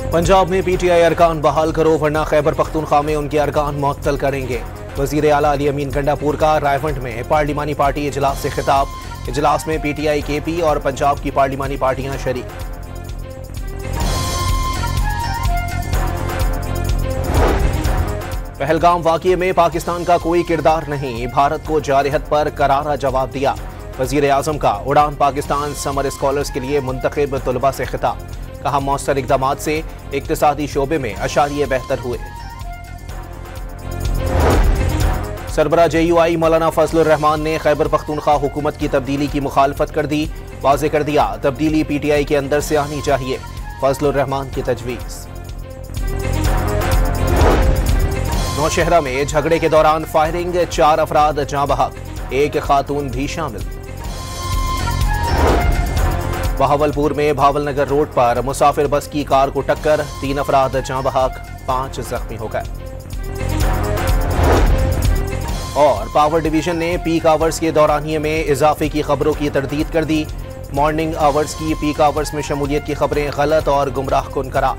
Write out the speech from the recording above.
पंजाब में पीटीआई अरकान बहाल करो वरना खैबर पख्तूनख्वा में उनके अरकान मुअत्तल करेंगे। वजीर आला अली अमीन गंडापुर का रायवंड में पार्लिमानी पार्टी इजलास से खिताब। इजलास में पीटीआई, केपी और पंजाब की पार्लिमानी पार्टियां शरीक। पहलगाम वाक़ये में पाकिस्तान का कोई किरदार नहीं, भारत को जारहत पर करारा जवाब दिया। वजीर आजम का उड़ान पाकिस्तान समर स्कॉलर्स के लिए मुंतखब तलबा से खिताब। कहा, मौसर इक़दामात से इक्तिसादी शोबे में अशारिये बेहतर हुए। सरबरा JUI मौलाना फजलुर रहमान ने खैबर पख्तूनख्वा हुकूमत की तब्दीली की मुखालफत कर दी। वाज़ेह कर दिया, तब्दीली PTI के अंदर से आनी चाहिए। फजलुर रहमान की तजवीज़। नौशहरा में झगड़े के दौरान फायरिंग, 4 अफराद जाँ बहक, 1 खातून भी शामिल। बहावलपुर में भावलनगर रोड पर मुसाफिर बस की कार को टक्कर, 3 अफराद जाँ बहक, 5 जख्मी हो गए। और पावर डिवीजन ने पीक आवर्स के दौरानिये में इजाफे की खबरों की तरदीद कर दी। मॉर्निंग आवर्स की पीक आवर्स में शमूलियत की खबरें गलत और गुमराह कुन करार।